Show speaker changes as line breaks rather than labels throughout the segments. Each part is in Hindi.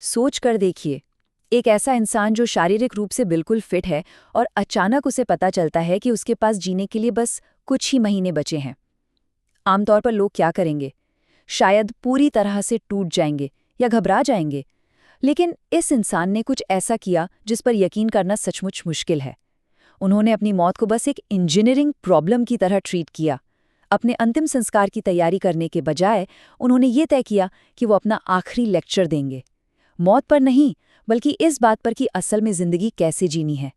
सोच कर देखिए, एक ऐसा इंसान जो शारीरिक रूप से बिल्कुल फिट है और अचानक उसे पता चलता है कि उसके पास जीने के लिए बस कुछ ही महीने बचे हैं। आमतौर पर लोग क्या करेंगे? शायद पूरी तरह से टूट जाएंगे या घबरा जाएंगे। लेकिन इस इंसान ने कुछ ऐसा किया जिस पर यकीन करना सचमुच मुश्किल है। उन्होंने अपनी मौत को बस एक इंजीनियरिंग प्रॉब्लम की तरह ट्रीट किया। अपने अंतिम संस्कार की तैयारी करने के बजाय उन्होंने ये तय किया कि वो अपना आखिरी लेक्चर देंगे। मौत पर नहीं, बल्कि इस बात पर कि असल में जिंदगी कैसे जीनी है।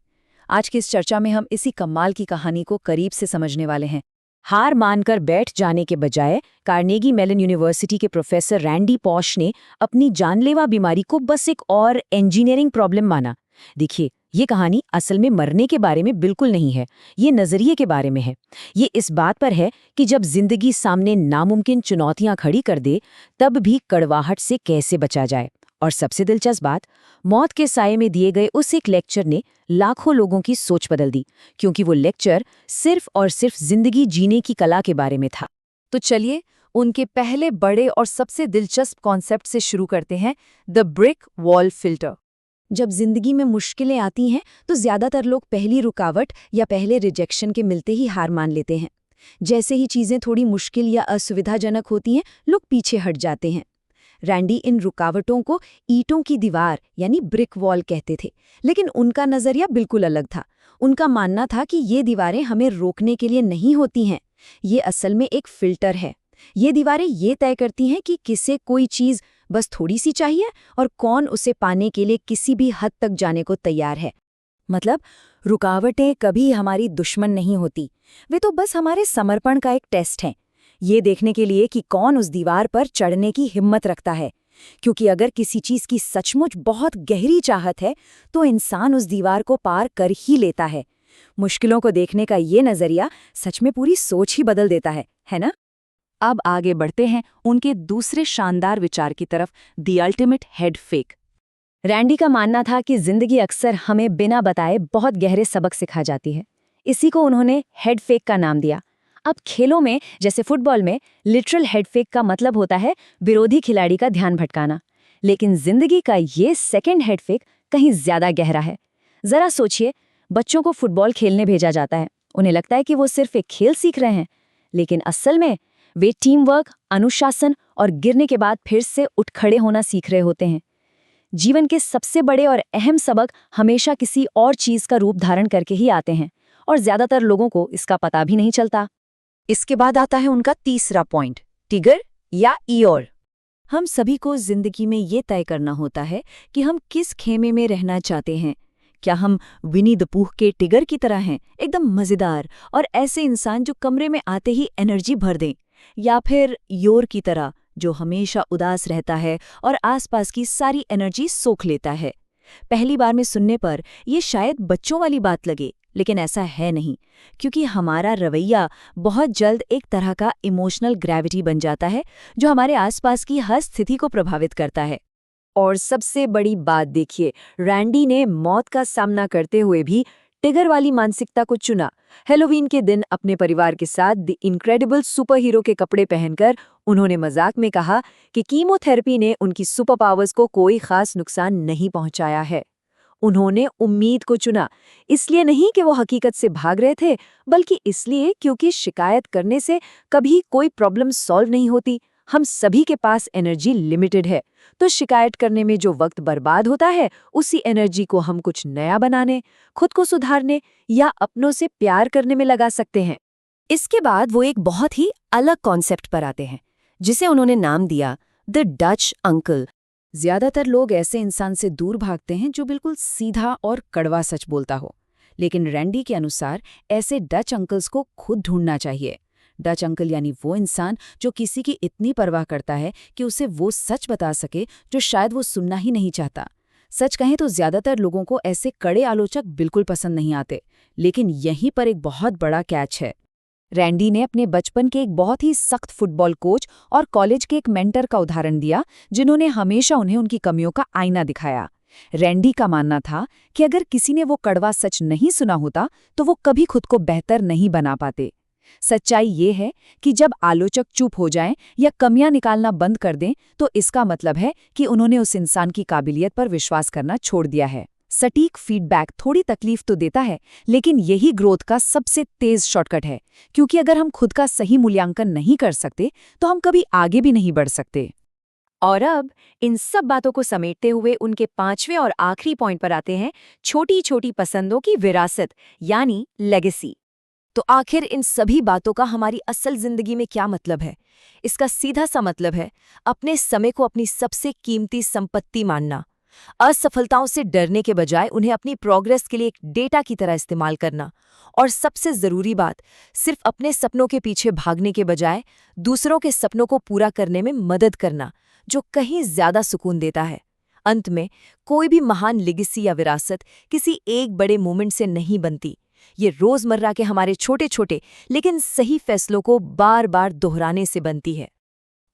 आज की इस चर्चा में हम इसी कमाल की कहानी को करीब से समझने वाले हैं। हार मानकर बैठ जाने के बजाय कार्नेगी मेलन यूनिवर्सिटी के प्रोफेसर रैंडी पॉश ने अपनी जानलेवा बीमारी को बस एक और इंजीनियरिंग प्रॉब्लम माना। देखिए, ये कहानी असल में मरने के बारे में बिल्कुल नहीं है, ये नजरिए के बारे में है। ये इस बात पर है कि जब जिंदगी सामने नामुमकिन चुनौतियां खड़ी कर दे, तब भी कड़वाहट से कैसे बचा जाए। और सबसे दिलचस्प बात, मौत के साये में दिए गए उस एक लेक्चर ने लाखों लोगों की सोच बदल दी, क्योंकि वो लेक्चर सिर्फ और सिर्फ जिंदगी जीने की कला के बारे में था। तो चलिए, उनके पहले बड़े और सबसे दिलचस्प कॉन्सेप्ट से शुरू करते हैं, द ब्रिक वॉल फिल्टर। जब जिंदगी में मुश्किलें आती हैं तो ज्यादातर लोग पहली रुकावट या पहले रिजेक्शन के मिलते ही हार मान लेते हैं। जैसे ही चीजें थोड़ी मुश्किल या असुविधाजनक होती हैं, लोग पीछे हट जाते हैं। रैंडी इन रुकावटों को ईंटों की दीवार यानी ब्रिक वॉल कहते थे, लेकिन उनका नजरिया बिल्कुल अलग था। उनका मानना था कि ये दीवारें हमें रोकने के लिए नहीं होती हैं, ये असल में एक फिल्टर है। ये दीवारें ये तय करती हैं कि किसे कोई चीज बस थोड़ी सी चाहिए और कौन उसे पाने के लिए किसी भी हद तक जाने को तैयार है। मतलब, रुकावटें कभी हमारी दुश्मन नहीं होती, वे तो बस हमारे समर्पण का एक टेस्ट हैं, ये देखने के लिए कि कौन उस दीवार पर चढ़ने की हिम्मत रखता है। क्योंकि अगर किसी चीज की सचमुच बहुत गहरी चाहत है, तो इंसान उस दीवार को पार कर ही लेता है। मुश्किलों को देखने का ये नजरिया सच में पूरी सोच ही बदल देता है ना? अब आगे बढ़ते हैं उनके दूसरे शानदार विचार की तरफ, the ultimate head fake. Randy का मानना था कि जिंदगी अक्सर हमें बिना बताए बहुत गहरे सबक सिखा जाती है। इसी को उन्होंने हेड फेक का नाम दिया। अब खेलों में, जैसे फुटबॉल में, लिटरल हेड फेक का मतलब होता है विरोधी खिलाड़ी का ध्यान भटकाना। लेकिन जिंदगी का ये सेकंड हेड फेक कहीं ज्यादा गहरा है। जरा सोचिए, बच्चों को फुटबॉल खेलने भेजा जाता है। उन्हें लगता है कि वो सिर्फ एक खेल सीख रहे हैं, लेकिन असल में वे टीम वर्क, अनुशासन और गिरने के बाद फिर से उठ खड़े होना सीख रहे होते हैं। जीवन के सबसे बड़े और अहम सबक हमेशा किसी और चीज का रूप धारण करके ही आते हैं, और ज्यादातर लोगों को इसका पता भी नहीं चलता। इसके बाद आता है उनका तीसरा पॉइंट, टिगर या ईयोर। हम सभी को जिंदगी में ये तय करना होता है कि हम किस खेमे में रहना चाहते हैं। क्या हम विनी द पूह के टिगर की तरह हैं, एकदम मजेदार और ऐसे इंसान जो कमरे में आते ही एनर्जी भर दें, या फिर योर की तरह जो हमेशा उदास रहता है और आसपास की सारी एनर्जी सोख लेता है। पहली बार में सुनने पर यह शायद बच्चों वाली बात लगे, लेकिन ऐसा है नहीं, क्योंकि हमारा रवैया बहुत जल्द एक तरह का इमोशनल ग्रेविटी बन जाता है जो हमारे आसपास की हर स्थिति को प्रभावित करता है। और सबसे बड़ी बात देखिए, रैंडी ने मौत का सामना करते हुए भी टिगर वाली मानसिकता को चुना। हैलोवीन के दिन अपने परिवार के साथ द इनक्रेडिबल सुपर हीरो के कपड़े पहनकर उन्होंने मजाक में कहा कि कीमोथेरेपी ने उनकी सुपर पावर्स को कोई खास नुकसान नहीं पहुंचाया है। उन्होंने उम्मीद को चुना, इसलिए नहीं कि वो हकीकत से भाग रहे थे, बल्कि इसलिए क्योंकि शिकायत करने से कभी कोई प्रॉब्लम सॉल्व नहीं होती। हम सभी के पास एनर्जी लिमिटेड है, तो शिकायत करने में जो वक्त बर्बाद होता है, उसी एनर्जी को हम कुछ नया बनाने, खुद को सुधारने या अपनों से प्यार करने में लगा सकते हैं। इसके बाद वो एक बहुत ही अलग कॉन्सेप्ट पर आते हैं, जिसे उन्होंने नाम दिया द डच अंकल। ज्यादातर लोग ऐसे इंसान से दूर भागते हैं जो बिल्कुल सीधा और कड़वा सच बोलता हो, लेकिन रैंडी के अनुसार ऐसे डच अंकल्स को खुद ढूंढना चाहिए। डच अंकल यानी वो इंसान जो किसी की इतनी परवाह करता है कि उसे वो सच बता सके जो शायद वो सुनना ही नहीं चाहता। सच कहें तो ज्यादातर लोगों को ऐसे कड़े आलोचक बिल्कुल पसंद नहीं आते, लेकिन यहीं पर एक बहुत बड़ा कैच है। रैंडी ने अपने बचपन के एक बहुत ही सख्त फुटबॉल कोच और कॉलेज के एक मेंटर का उदाहरण दिया, जिन्होंने हमेशा उन्हें उनकी कमियों का आईना दिखाया। रैंडी का मानना था कि अगर किसी ने वो कड़वा सच नहीं सुना होता तो वो कभी खुद को बेहतर नहीं बना पाते। सच्चाई ये है कि जब आलोचक चुप हो जाएं या कमियां निकालना बंद कर दें, तो इसका मतलब है कि उन्होंने उस इंसान की काबिलियत पर विश्वास करना छोड़ दिया है। सटीक फीडबैक थोड़ी तकलीफ तो देता है, लेकिन यही ग्रोथ का सबसे तेज शॉर्टकट है, क्योंकि अगर हम खुद का सही मूल्यांकन नहीं कर सकते, तो हम कभी आगे भी नहीं बढ़ सकते। और अब इन सब बातों को समेटते हुए उनके पांचवें और आखिरी पॉइंट पर आते हैं, छोटी छोटी पसंदों की विरासत, यानी लेगेसी। तो आखिर इन सभी बातों का हमारी असल जिंदगी में क्या मतलब है? इसका सीधा सा मतलब है अपने समय को अपनी सबसे कीमती संपत्ति मानना, असफलताओं से डरने के बजाय उन्हें अपनी प्रोग्रेस के लिए एक डेटा की तरह इस्तेमाल करना, और सबसे जरूरी बात, सिर्फ अपने सपनों के पीछे भागने के बजाय दूसरों के सपनों को पूरा करने में मदद करना, जो कहीं ज्यादा सुकून देता है। अंत में, कोई भी महान लेगेसी या विरासत किसी एक बड़े मोमेंट से नहीं बनती। ये रोजमर्रा के हमारे छोटे छोटे लेकिन सही फैसलों को बार बार दोहराने से बनती है।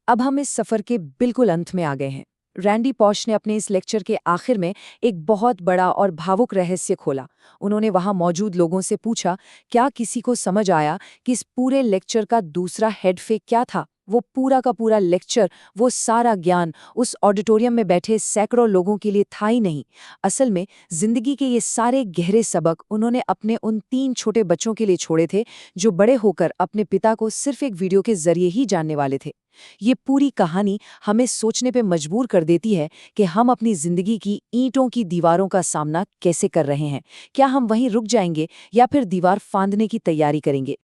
अब हम इस सफर के बिल्कुल अंत में आ गए हैं। रैंडी पॉश ने अपने इस लेक्चर के आखिर में एक बहुत बड़ा और भावुक रहस्य खोला। उन्होंने वहां मौजूद लोगों से पूछा, क्या किसी को समझ आया कि इस पूरे लेक्चर का दूसरा हेड फेक क्या था? वो पूरा का पूरा लेक्चर, वो सारा ज्ञान उस ऑडिटोरियम में बैठे सैकड़ों लोगों के लिए था ही नहीं। असल में जिंदगी के ये सारे गहरे सबक उन्होंने अपने उन 3 छोटे बच्चों के लिए छोड़े थे, जो बड़े होकर अपने पिता को सिर्फ एक वीडियो के जरिए ही जानने वाले थे। ये पूरी कहानी हमें सोचने पे मजबूर कर देती है कि हम अपनी जिंदगी की ईंटों की दीवारों का सामना कैसे कर रहे हैं। क्या हम वहीं रुक जाएंगे या फिर दीवार फांदने की तैयारी करेंगे?